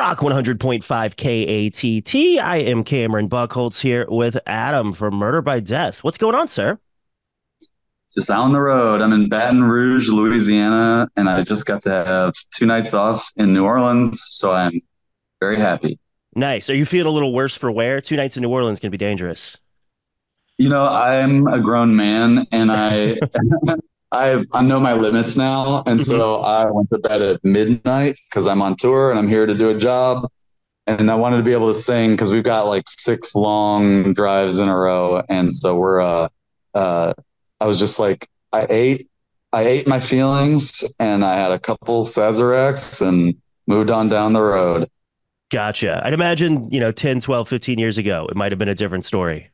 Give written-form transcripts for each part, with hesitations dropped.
Rock 100.5 KATT. I am Cameron Buchholtz here with Adam from Murder by Death. What's going on, sir? Just out on the road. I'm in Baton Rouge, Louisiana, and I just got to have 2 nights off in New Orleans, so I'm very happy. Nice. Are you feeling a little worse for wear? 2 nights in New Orleans can be dangerous. I'm a grown man, and I know my limits now, and Mhm. so I went to bed at midnight because I'm on tour and I'm here to do a job, and I wanted to be able to sing because we've got like 6 long drives in a row, and so uh, I was just like, I ate my feelings, and I had a couple Sazeracs and moved on down the road. Gotcha. I'd imagine, 10, 12, 15 years ago, it might have been a different story.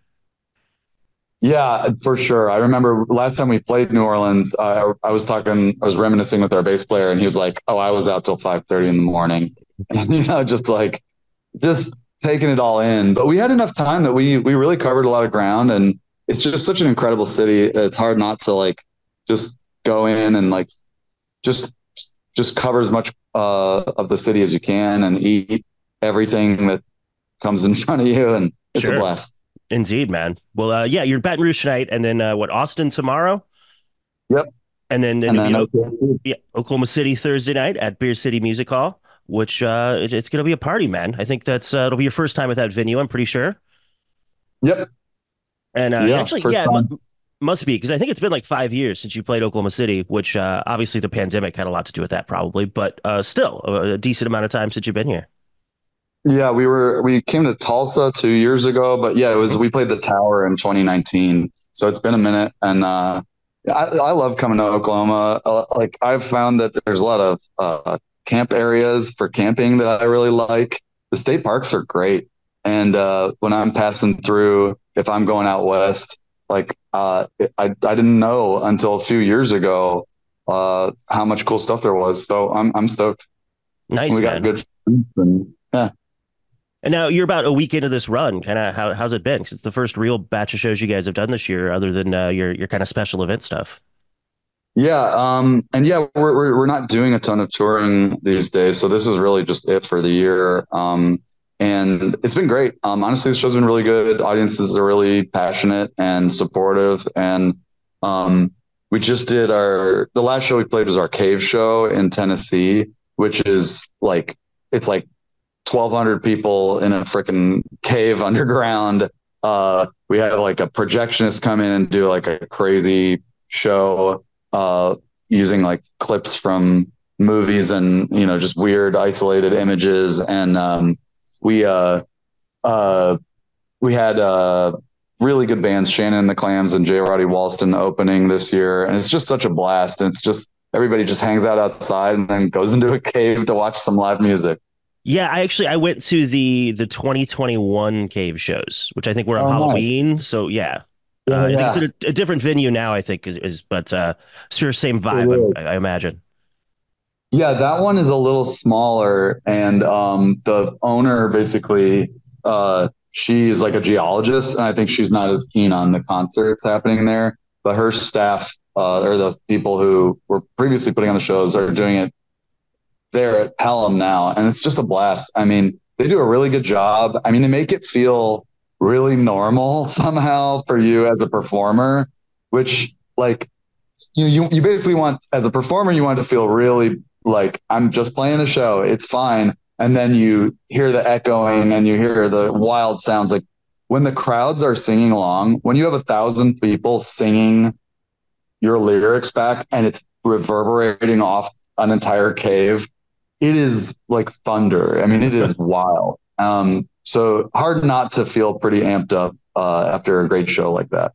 Yeah, for sure. I remember last time we played New Orleans, I was reminiscing with our bass player, and he was like, "Oh, I was out till 5:30 in the morning," and just taking it all in. But we had enough time that we really covered a lot of ground, and it's just such an incredible city. It's hard not to like just go in and like just just cover as much of the city as you can and eat everything that comes in front of you, and it's a Sure. blast. Indeed, man. Well, yeah, you're in Baton Rouge tonight, and then Austin tomorrow? Yep. And then And you'll be then in okay. yeah, Oklahoma City Thursday night at Beer City Music Hall, which it's going to be a party, man. I think it'll be your first time at that venue, I'm pretty sure. Yep. And Yeah. actually, First yeah, time. must be because I think it's been like 5 years since you played Oklahoma City, which obviously the pandemic had a lot to do with that, probably, but still a decent amount of time since you've been here. Yeah, we came to Tulsa 2 years ago, but yeah, we played the Tower in 2019, so it's been a minute, and I love coming to Oklahoma. Like I've found that there's a lot of camp areas for camping that I really like. The state parks are great, and when I'm passing through, if I'm going out west, like I didn't know until a few years ago how much cool stuff there was. So I'm stoked. Nice, We got man. good friends, and yeah. And now you're about a week into this run. Kind of how's it been? Because it's the first real batch of shows you guys have done this year, other than your kind of special event stuff. Yeah, and yeah, we're not doing a ton of touring these days, so this is really just it for the year. And it's been great. Honestly, the show's been really good. Audiences are really passionate and supportive, and um, we just did the last show we played was our cave show in Tennessee, which is like it's like 1,200 people in a freaking cave underground. We had like a projectionist come in and do like a crazy show uh, using like clips from movies and just weird isolated images. And we uh, uh, we had really good bands, Shannon and the Clams and J. Roddy Walston opening this year, and it's just such a blast. And it's just everybody just hangs out outside and then goes into a cave to watch some live music. Yeah, I went to the 2021 cave shows, which I think were on Oh, nice. Halloween. So yeah, Yeah, I think it's yeah. at a different venue now. I think is but sure same It vibe. is. I imagine. Yeah, that one is a little smaller, and the owner basically she's like a geologist, and I think she's not as keen on the concerts happening there. But her staff, or the people who were previously putting on the shows, are doing it there at Pelham now, and it's just a blast. I mean, they do a really good job. I mean, they make it feel really normal somehow for you as a performer, which like you basically want as a performer you want to feel really like I'm just playing a show, it's fine, and then you hear the echoing and you hear the wild sounds like when the crowds are singing along, when you have 1,000 people singing your lyrics back and it's reverberating off an entire cave, it is like thunder. I mean, it is wild. So hard not to feel pretty amped up after a great show like that.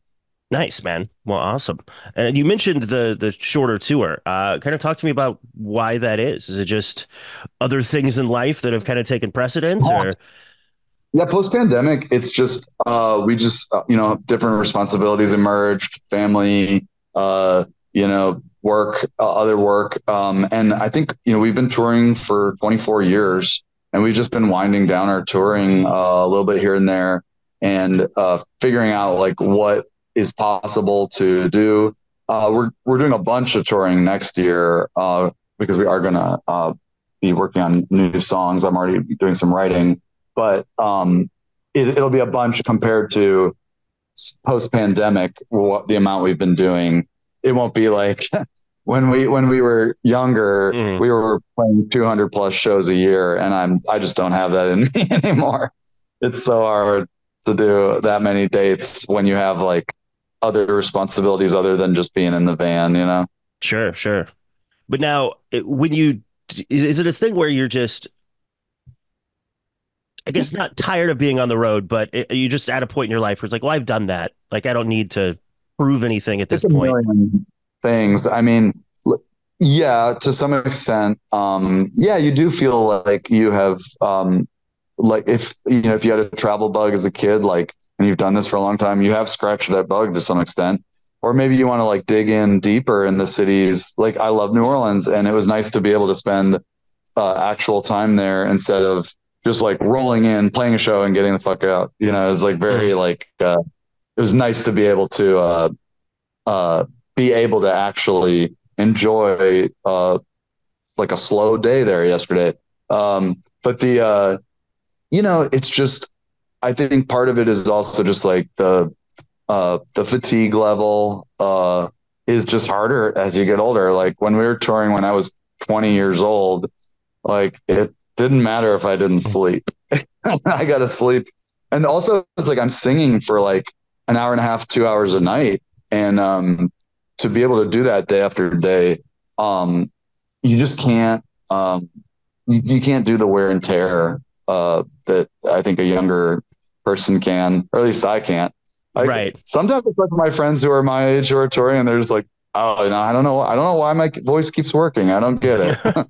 Nice, man. Well, awesome. And you mentioned the shorter tour. Kind of talk to me about why that is. Is it just other things in life that have kind of taken precedence, or Yeah, post pandemic, it's just we just different responsibilities emerged, family, work, other work, and I think we've been touring for 24 years, and we've just been winding down our touring a little bit here and there, and figuring out like what is possible to do. We're doing a bunch of touring next year because we are gonna be working on new songs. I'm already doing some writing, but it'll be a bunch compared to post pandemic. What the amount we've been doing, it won't be like when we were younger. Mm, We were playing 200 plus shows a year, and I just don't have that in me anymore. It's so hard to do that many dates when you have like other responsibilities other than just being in the van, you know? sure, sure. But now, when you is it a thing where you're just, I guess, not tired of being on the road, but you just at a point in your life where it's like, well, I've done that. Like, I don't need to prove anything at this It's a point. million things. I mean, yeah, to some extent. Yeah, you do feel like you have, like if, if you had a travel bug as a kid, like, and you've done this for a long time, you have scratched that bug to some extent. Or maybe you want to like dig in deeper in the cities. Like I love New Orleans, and it was nice to be able to spend actual time there instead of just like rolling in, playing a show, and getting the fuck out. It's like Mm, very like it was nice to be able to uh, be able to actually enjoy like a slow day there yesterday. But it's just, I think part of it is also just like the fatigue level is just harder as you get older. Like when we were touring when I was 20 years old, like it didn't matter if I didn't mm. sleep. I got to sleep. And also it's like I'm singing for like an hour and a half, 2 hours a night. And to be able to do that day after day, um, you just can't, you can't do the wear and tear that I think a younger person can, or at least I can't. Like Right. sometimes I talk to my friends who are my age who are touring, and they're just like, "Oh, I don't know. I don't know why my voice keeps working. I don't get it."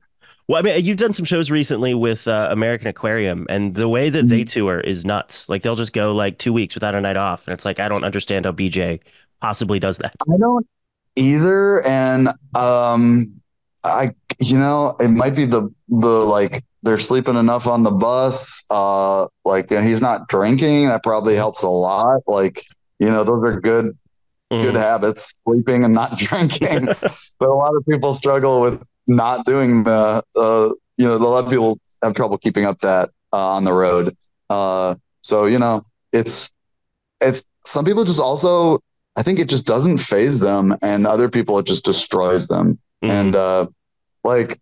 Well, I mean, you've done some shows recently with American Aquarium, and the way that they tour is nuts. Like they'll just go like 2 weeks without a night off, and it's like I don't understand how BJ possibly does that. I don't either, and I it might be the like they're sleeping enough on the bus. Like he's not drinking. That probably helps a lot. Like those are good Mm. habits, sleeping and not drinking. But a lot of people struggle with not doing a lot of people have trouble keeping up that on the road. So, it's, some people just also, I think it just doesn't phase them, and other people, it just destroys them. Mm. And, like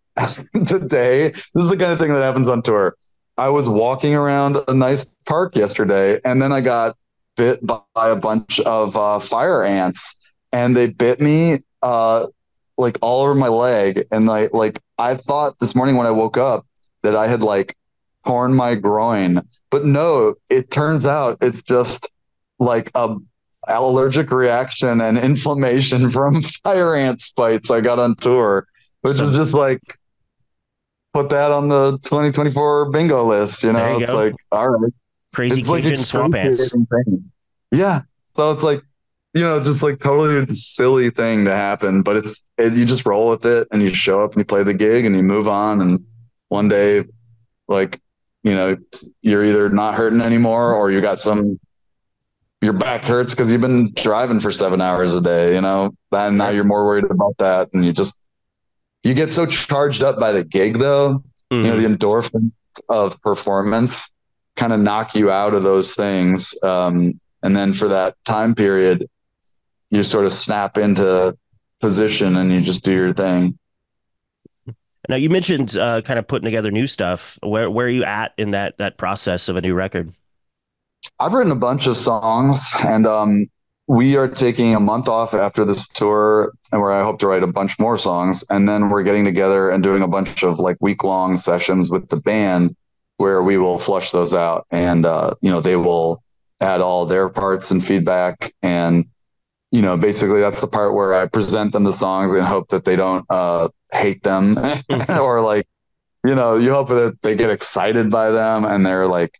today, this is the kind of thing that happens on tour. I was walking around a nice park yesterday, and then I got bit by a bunch of fire ants, and they bit me like all over my leg. And like I thought this morning when I woke up that I had like torn my groin, but no, it turns out it's just like a allergic reaction and inflammation from fire ant bites I got on tour, which is Some just like put that on the 2024 bingo list. There you It's go. like, all right, Crazy it's like Cajun swamp ants. excruciating pain. Yeah. So it's like, just like totally silly thing to happen, but you just roll with it, and you show up and you play the gig and you move on. And one day, like, you know, you're either not hurting anymore, or your back hurts because you've been driving for 7 hours a day, and now Sure. you're more worried about that. And you get so charged up by the gig though, the Hmm. endorphin of performance kind of knock you out of those things. And then for that time period, you sort of snap into position and you just do your thing. Now you mentioned kind of putting together new stuff. Where are you at in that process of a new record? I've written a bunch of songs, and we are taking a month off after this tour, and where I hope to write a bunch more songs. And then we're getting together and doing a bunch of like week-long sessions with the band where we will flush those out, and they will add all their parts and feedback. And basically that's the part where I present them the songs and hope that they don't hate them or like, you hope that they get excited by them and they're like,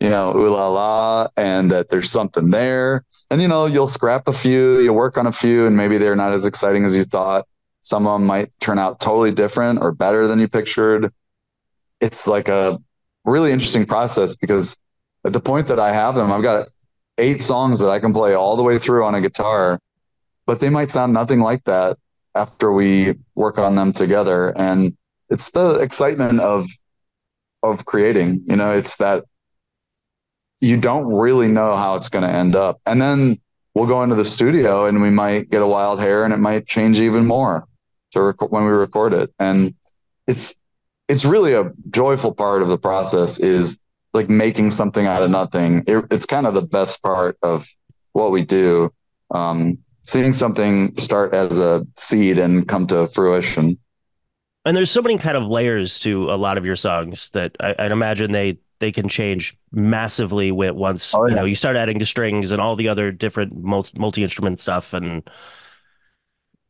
ooh la la, and that there's something there. And, you'll scrap a few, you'll work on a few, and maybe they're not as exciting as you thought. Some of them might turn out totally different or better than you pictured. It's like a really interesting process because at the point that I have them, I've got 8 songs that I can play all the way through on a guitar, but they might sound nothing like that after we work on them together. And it's the excitement of creating. You know, it's that you don't really know how it's going to end up. And then we'll go into the studio and we might get a wild hair and it might change even more when we record it. And it's it's really a joyful part of the process is like making something out of nothing. It's kind of the best part of what we do. Seeing something start as a seed and come to fruition. And there's so many kind of layers to a lot of your songs that I'd imagine they can change massively with once Oh you know yeah. you start adding the strings and all the other different multi instrument stuff and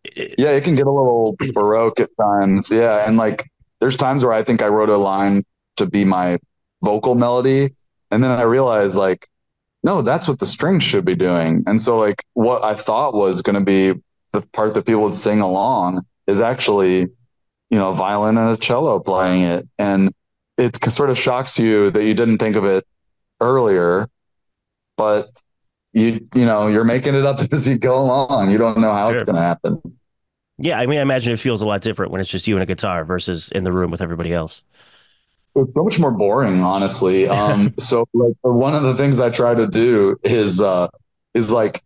it, Yeah, it can get a little baroque at times. Yeah. And like there's times where I think I wrote a line to be my vocal melody. And then I realized like, no, that's what the strings should be doing. And so like what I thought was going to be the part that people would sing along is actually, a violin and a cello playing it. And it sort of shocks you that you didn't think of it earlier, but you're making it up as you go along. You don't know how it's sure. going to happen. Yeah, I mean, I imagine it feels a lot different when it's just you and a guitar versus in the room with everybody else. It's so much more boring, honestly. So like one of the things I try to do is like,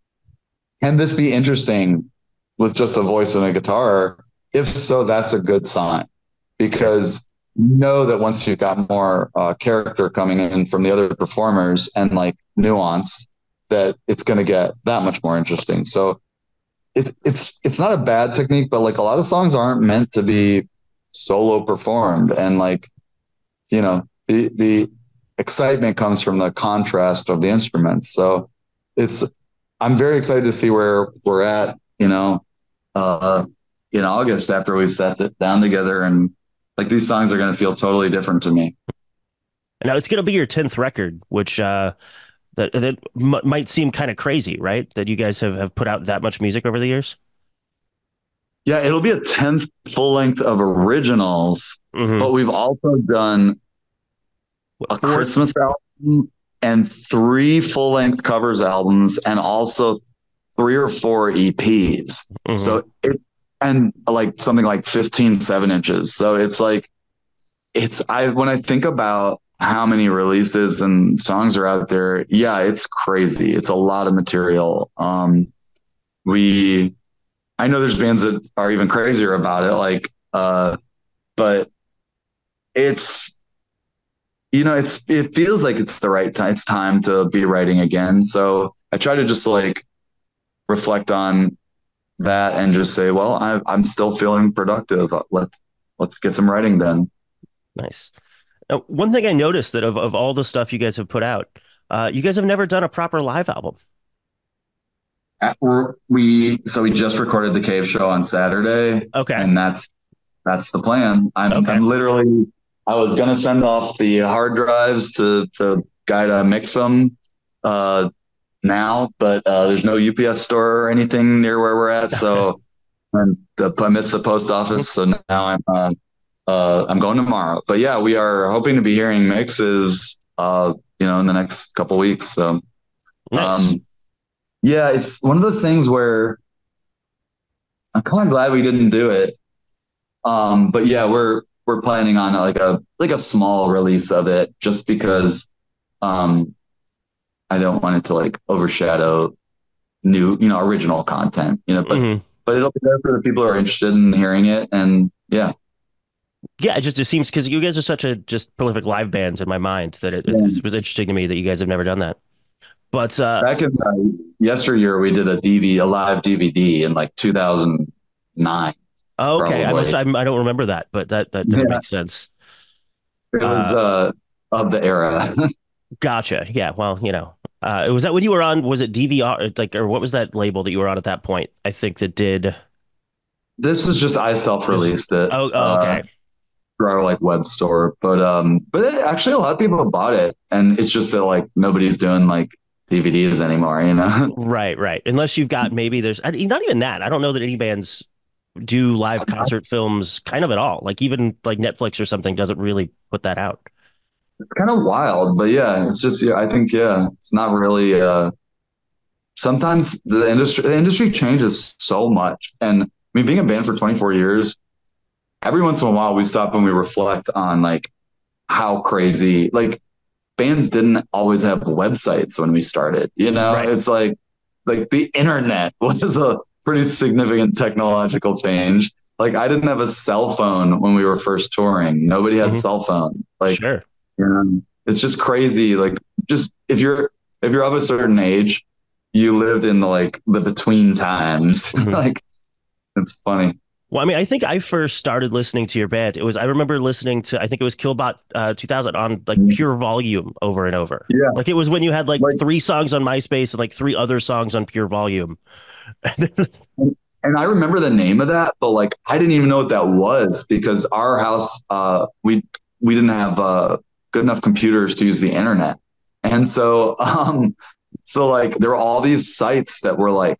can this be interesting with just a voice and a guitar? If so, that's a good sign Sure. because you know that once you've got more character coming in from the other performers and like nuance, that it's going to get that much more interesting. So it's not a bad technique, but like a lot of songs aren't meant to be solo performed, and like the excitement comes from the contrast of the instruments. So it's I'm very excited to see where we're at, uh, in August after we've set it down together, and like these songs are going to feel totally different to me. And now it's going to be your 10th record, which might seem kind of crazy, right? That you guys have put out that much music over the years. Yeah, it'll be a 10th full length of originals, Mm-hmm. but we've also done What, a four? Christmas album and three full length covers albums and also three or four EPs. Mm-hmm. So and like something like 15 7 inches. So it's like, when I think about how many releases and songs are out there, yeah, it's crazy. It's a lot of material. We, I know there's bands that are even crazier about it. But it's, it feels like it's the right time. It's time to be writing again. So I try to just like reflect on that and just say, well, I'm still feeling productive. Let's get some writing done. Nice. Now, one thing I noticed that of all the stuff you guys have put out, you guys have never done a proper live album. We just recorded the Cave Show on Saturday, Okay. and that's the plan. Okay. I'm literally I was gonna send off the hard drives to the guy to mix them now, but there's no UPS store or anything near where we're at, so I missed the post office, so now I'm going tomorrow. But yeah, we are hoping to be hearing mixes, in the next couple weeks. So Nice. um, yeah, it's one of those things where I'm kind of glad we didn't do it. But yeah, we're planning on like a small release of it just because um I don't want it to like overshadow new, original content, Hmm. but it'll be there for the people who are interested in hearing it. And yeah. Yeah, it seems because you guys are such a just prolific live bands in my mind that Yeah. it was interesting to me that you guys have never done that. But Back in yesteryear, we did a live DVD in like 2009, okay, probably. I don't remember that, but that Yeah, makes sense. it was Uh, of the era. gotcha. Yeah. Well, was that when you were on? Was it DVR? Like, or what was that label that you were on at that point? I think that did. This is just I self-released it Okay. through our like web store, actually a lot of people bought it, and it's just that like nobody's doing like DVDs anymore, you know. Right, right. Unless you've got maybe there's not even that. I don't know that any bands do live concert films kind of at all. Like even like Netflix or something doesn't really put that out. It's kind of wild, but yeah, it's just, yeah, I think, yeah, it's not really sometimes the industry changes so much. And I mean, being a band for 24 years, every once in a while we stop and we reflect on like how crazy like bands didn't always have websites when we started. You know, Right. it's like the internet was a pretty significant technological change. Like I didn't have a cell phone when we were first touring. Nobody had Hmm. cell phone. Like, Sure. it's just crazy. Like just if you're of a certain age, you lived in the like the between times. Hmm. Like it's funny. Well, I mean, I think I first started listening to your band. I remember listening to, I think it was Killbot 2000 on like pure volume over and over. Yeah. Like it was when you had like Like three songs on MySpace and like three other songs on pure volume. and I remember the name of that, but like I didn't even know what that was because our house we didn't have good enough computers to use the internet. And so like there were all these sites that were like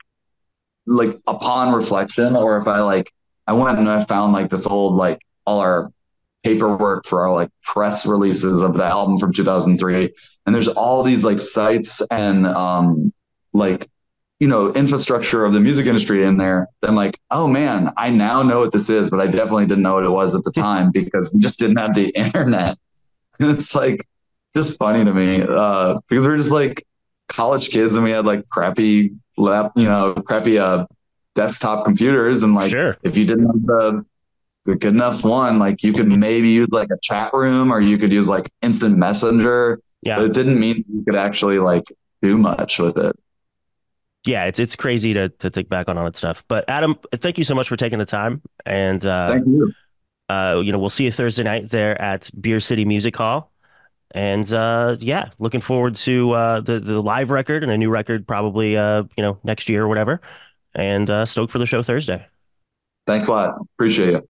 upon reflection, or if I like I went and I found like this old like all our paperwork for our like press releases of the album from 2003, and there's all these like sites and like infrastructure of the music industry in there. Then like, oh man, I now know what this is, but I definitely didn't know what it was at the time because we just didn't have the internet. And it's like just funny to me because we're just like college kids and we had like crappy desktop computers, and like Sure. if you didn't have the good enough one, like you could maybe use like a chat room or you could use like instant messenger, but Yeah. it didn't mean you could actually like do much with it. Yeah, it's crazy to think back on all that stuff. But Adam, thank you so much for taking the time. And Thank you. we'll see you Thursday night there at Beer City Music Hall. And yeah, looking forward to the live record and a new record probably next year or whatever. And stoked for the show Thursday. Thanks a lot. Appreciate you.